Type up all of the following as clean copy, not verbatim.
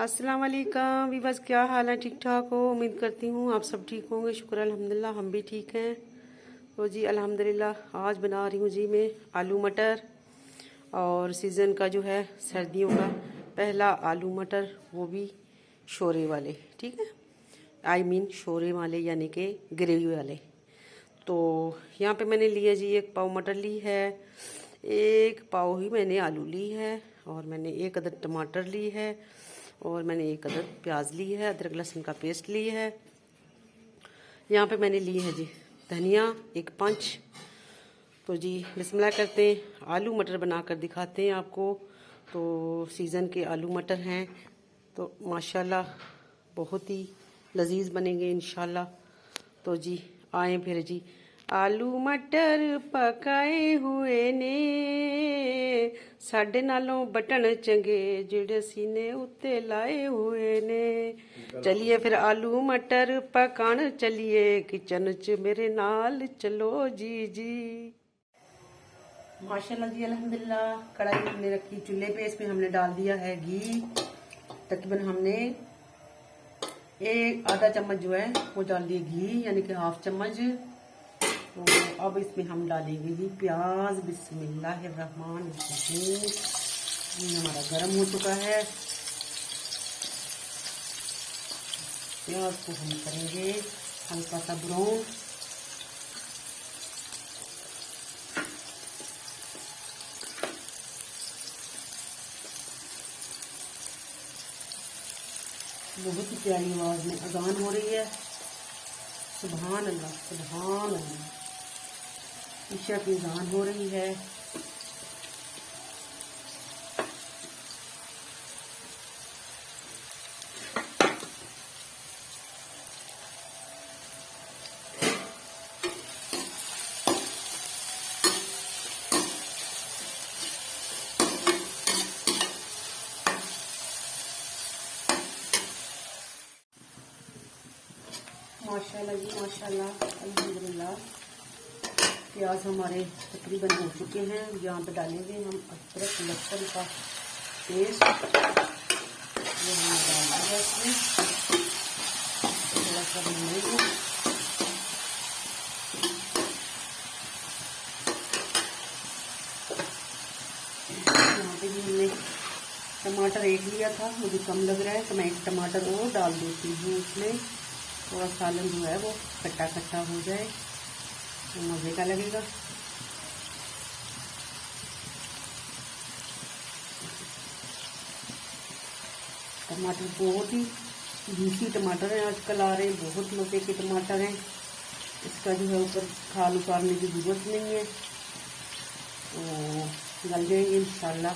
अस्सलाम वालेकुम वीवर्स, क्या हाल है? ठीक ठाक हो? उम्मीद करती हूँ आप सब ठीक होंगे। शुक्र अल्हम्दुलिल्लाह, हम भी ठीक हैं। तो जी अल्हम्दुलिल्लाह आज बना रही हूँ जी मैं आलू मटर। और सीज़न का जो है सर्दियों का पहला आलू मटर, वो भी शोरे वाले, ठीक है। आई मीन शोरे वाले यानी कि ग्रेवी वाले। तो यहाँ पे मैंने लिया जी 1 पाव मटर ली है, 1 पाव ही मैंने आलू ली है, और मैंने 1 अदद टमाटर ली है, और मैंने 1 अदद प्याज ली है, अदरक लहसुन का पेस्ट ली है। यहाँ पे मैंने ली है जी धनिया 1 पंच। तो जी बिस्मिल्लाह करते हैं, आलू मटर बनाकर दिखाते हैं आपको। तो सीज़न के आलू मटर हैं तो माशाल्लाह बहुत ही लजीज बनेंगे इंशाल्लाह। तो जी आए फिर जी। आलू मटर पकाए हुए ने साडे नालों बटन चंगे जेड़े सीने उत्ते लाए हुए ने। चलिए फिर आलू मटर पकान चलिए, किचन च मेरे नाल चलो जी जी। माशाल्लाह जी अल्हम्दुलिल्लाह, कढ़ाई हमने रखी चूल्हे पे, इसमें हमने डाल दिया है घी। तकरीबन हमने आधा चम्मच जो है वो डाल दिए घी, यानी कि हाफ चम्मच। तो अब इसमें हम डालेंगे जी प्याज। बिस्मिल्लाहिर्रहमानिर्रहीम। ये हमारा गर्म हो चुका है। प्याज को हम करेंगे हल्का सा ब्राउन। बहुत ही प्यारी आवाज में अजान हो रही है। सुभान अल्लाह, सुभान अल्लाह। ईशा की अजान हो रही है। माशाल्लाह जी माशाल्लाह अल्हम्दुलिल्लाह, प्याज हमारे तकरीबन हो चुके हैं। यहाँ पे डालेंगे हम अदरक लहसुन का पेस्ट। ये हमने डाल दिया इसमें, थोड़ा सा भूनेंगे। यहाँ पे भी हमने टमाटर 1 लिया था, मुझे कम लग रहा है तो मैं 1 टमाटर और डाल देती हूँ उसमें। थोड़ा सालन जो है वो खट्टा खट्टा हो जाए तो मज़े का लगेगा। टमाटर बहुत ही जूसी टमाटर हैं आजकल आ रहे हैं, बहुत मज़े के टमाटर हैं। इसका जो है ऊपर खाल उतारने की ज़रूरत नहीं है, तो गल जाएंगे इंशाल्लाह।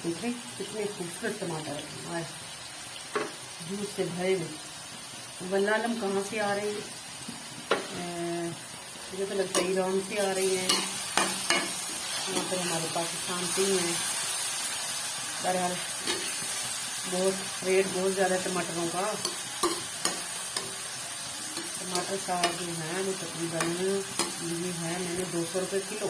देखें कितने खूबसूरत टमाटर हैं, जूस से भरे हुए। वल्लाह आलम कहाँ से आ रही है? मुझे तो लगता है ईरान से आ रही है। यहाँ पर हमारे पाकिस्तान से ही हैं। बहरहाल बहुत रेट बहुत ज़्यादा टमाटरों का। टमाटर साग जो है वो तकरीबन ये है मैंने 200 रुपये किलो।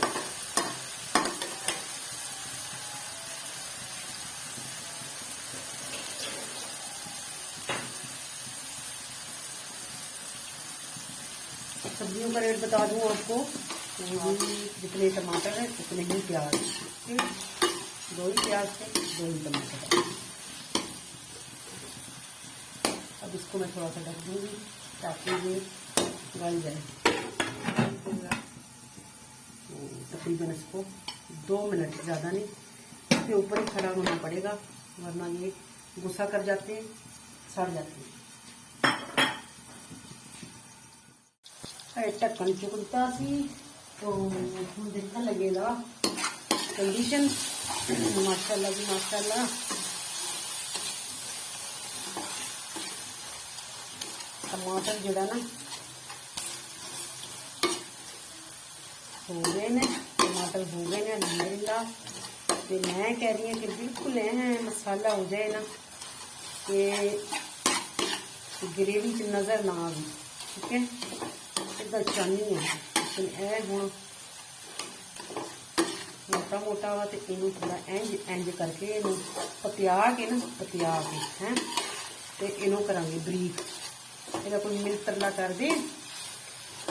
सब्जियों का रेट बता दूँ आपको, जितने टमाटर हैं उतने ही प्याज। 2 ही प्याज थे, 2 ही टमाटर। अब इसको मैं थोड़ा सा ढक दूँगी ताकि ये गल जाए। तकरीबन इसको 2 मिनट, ज़्यादा नहीं, इसके ऊपर ही खड़ा होना पड़ेगा वरना ये गुस्सा कर जाते हैं, सड़ जाते हैं। ढक्कन चुकता सी तो हम देखने लगेगा कंडीशन। माशाल्लाह जी माशाल्लाह, टमाटर जोड़ा ना हो गए ने, टमाटर हो गए ने अल्हम्दुलिल्लाह। तो मैं कह रही हूँ कि बिल्कुल मसाला हो जाए ना कि ग्रेवी च नज़र ना आवे, ठीक है। इदा चाहनी है लेकिन ए हूँ मोटा मोटा वा तो इनू थोड़ा इंज इंज करके इनू पतिया के हैं तो इनू करांगे बरीक। ਇਹਦਾ ਕੋਈ ਮਿੰਟ ਤਰਲਾ ਕਰਦੇ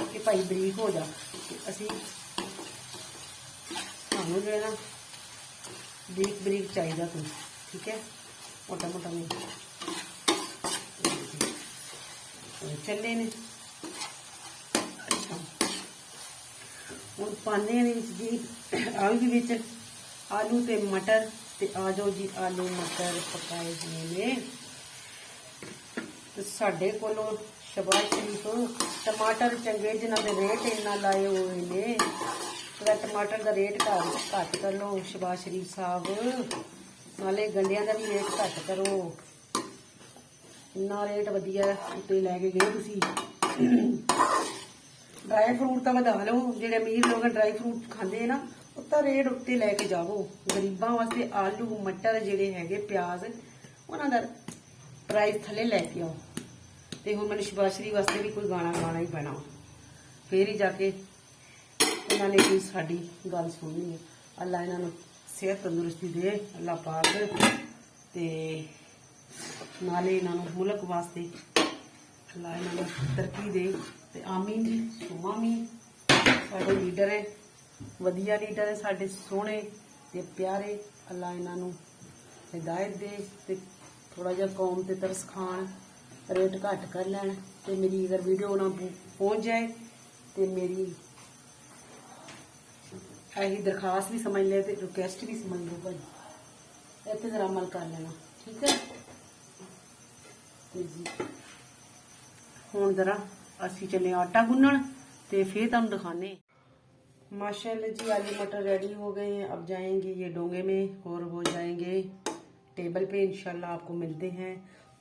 ਕਿ ਭਾਈ ਬਰੀਕ ਹੋ ਜਾ। ਅਸੀਂ ਸਾਨੂੰ ਜਿਹੜਾ ਨਾ ਬਰੀਕ ਬਰੀਕ ਚਾਹੀਦਾ ਤੂੰ, ਠੀਕ ਹੈ, ਮੋਟਾ ਮੋਟਾ ਨਹੀਂ ਚੱਲੇ ਨੇ। ਅੱਛਾ ਹੁਣ ਪਾਣੇ ਨੇ ਵਿੱਚ ਜੀ ਆ ਵੀ ਵਿੱਚ ਆਲੂ ਤੇ ਮਟਰ, ਤੇ ਆ ਜਾਓ ਜੀ ਆਲੂ ਮਟਰ ਪਕਾਏ ਨੇ। ਸਾਡੇ ਕੋਲੋਂ ਸ਼ਬਾਸ਼ ਸ਼ਰੀਫ ਟਮਾਟਰ ਚੰਗੇ ਜਿਨ੍ਹਾਂ ਦੇ ਰੇਟ ਇੰਨਾ ਲਾਏ ਹੋਏ ਨੇ, ਥੋੜਾ ਟਮਾਟਰ ਦਾ ਰੇਟ ਘੱਟ ਕਰ ਲਓ ਸ਼ਬਾਸ਼ ਸ਼ਰੀਫ ਸਾਹਿਬ, ਨਾਲੇ ਗੰਢਿਆਂ ਦਾ ਵੀ ਰੇਟ ਘੱਟ ਕਰੋ। ਇੰਨਾ ਰੇਟ ਵਧੀਆ ਉੱਤੇ ਲੈ ਕੇ ਗਏ ਤੁਸੀਂ। ਡਰਾਈ ਫਰੂਟ ਤਾਂ ਵਧਾ ਲਓ, ਜਿਹੜੇ ਅਮੀਰ ਲੋਕ ਡਰਾਈ ਫਰੂਟ ਖਾਂਦੇ ਨਾ ਉਹ ਤਾਂ ਰੇਟ ਉੱਤੇ ਲੈ ਕੇ ਜਾਵੋ। ਗਰੀਬਾਂ ਵਾਸਤੇ ਆਲੂ ਮਟਰ ਜਿਹੜੇ ਹੈਗੇ ਪਿਆਜ਼ ਉਹਨਾਂ ਦਾ ਪ੍ਰਾਈਸ ਥੱਲੇ ਲੈ ਕੇ ਆਓ। ਤੇ ਹੁਣ ਮੈਨੂੰ ਸ਼ਬਾਸ਼ਰੀ ਵਾਸਤੇ ਵੀ ਕੋਈ ਗਾਣਾ ਗਾਣਾ ਹੀ ਪੈਣਾ, ਫੇਰ ਹੀ ਜਾ ਕੇ ਇਹਨਾਂ ਨੇ ਕੋਈ ਸਾਡੀ ਗੱਲ ਸੁਣਨੀ ਹੈ। ਅੱਲਾ ਇਹਨਾਂ ਨੂੰ ਸਿਹਤ ਤੰਦਰੁਸਤੀ ਦੇ, ਅੱਲਾ ਪਾਕ, ਤੇ ਨਾਲੇ ਇਹਨਾਂ ਨੂੰ ਮੁਲਕ ਵਾਸਤੇ ਅੱਲਾ ਇਹਨਾਂ ਨੂੰ ਤਰੱਕੀ ਦੇ, ਤੇ ਆਮੀਨ ਜੀ ਆਮੀਨ। ਸਾਡੇ ਲੀਡਰ ਹੈ, ਵਧੀਆ ਲੀਡਰ ਹੈ ਸਾਡੇ, ਸੋਹਣੇ ਤੇ ਪਿਆਰੇ। ਅੱਲਾ ਇਹਨਾਂ ਨੂੰ हिदायत दे ते थोड़ा जिहा कौम ते तरस खान, रेट घट कर लैन। ते मेरी अगर वीडियो ना पहुँच जाए तो मेरी यही दरखास्त भी समझ ले, रिक्वेस्ट भी समझ लो भाई, इतने जरा अमल कर लेना, ठीक है जी। हुण जरा असी चले आटा गुन्नण ते फिर तुहानूं दिखाने। माशाल्लाह जी आलू मटर रेडी हो गए हैं। अब जाएंगे ये डोंगे में और वो जाएंगे टेबल पे, इंशाल्लाह आपको मिलते हैं।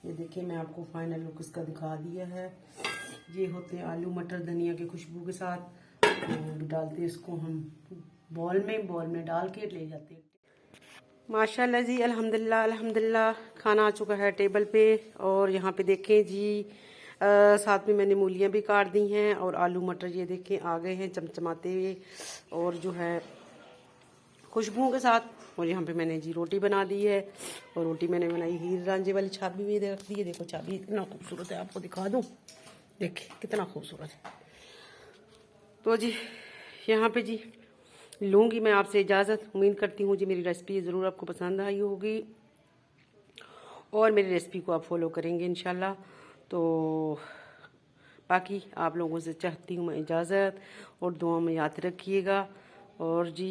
ये देखिए मैं आपको फाइनल लुक इसका दिखा दिया है। ये होते हैं आलू मटर धनिया की खुशबू के साथ, तो डालते इसको हम बॉल में डाल के ले जाते हैं। माशाल्लाह जी अल्हम्दुलिल्लाह अल्हम्दुलिल्लाह, खाना आ चुका है टेबल पे। और यहाँ पे देखें जी साथ में मैंने मूलियाँ भी काट दी हैं और आलू मटर ये देखें आ गए हैं चमचमाते हुए और जो है खुशबुओं के साथ। और यहाँ पे मैंने जी रोटी बना दी है, और रोटी मैंने बनाई हीर रांझे वाली चाबी भी रख दी है। देखो चाबी इतना खूबसूरत है, आपको दिखा दूँ, देखिए कितना खूबसूरत है। तो जी यहाँ पे जी लूँगी मैं आपसे इजाज़त। उम्मीद करती हूँ जी मेरी रेसिपी ज़रूर आपको पसंद आई होगी और मेरी रेसिपी को आप फॉलो करेंगे इंशाल्लाह। तो बाकी आप लोगों से चाहती हूँ मैं इजाज़त, और दुआ में याद रखिएगा। और जी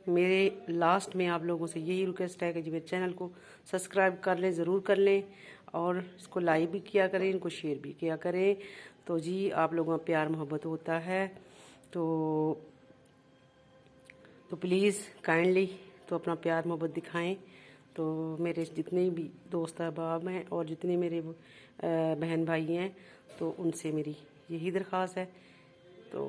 मेरे लास्ट में आप लोगों से यही रिक्वेस्ट है कि जी मेरे चैनल को सब्सक्राइब कर लें, ज़रूर कर लें, और इसको लाइक भी किया करें, इनको शेयर भी किया करें। तो जी आप लोगों का प्यार मोहब्बत होता है, तो प्लीज़ काइंडली तो अपना प्यार मोहब्बत दिखाएं। तो मेरे जितने भी दोस्त अहबाब हैं और जितने मेरे बहन भाई हैं, तो उनसे मेरी यही दरख्वास्त है। तो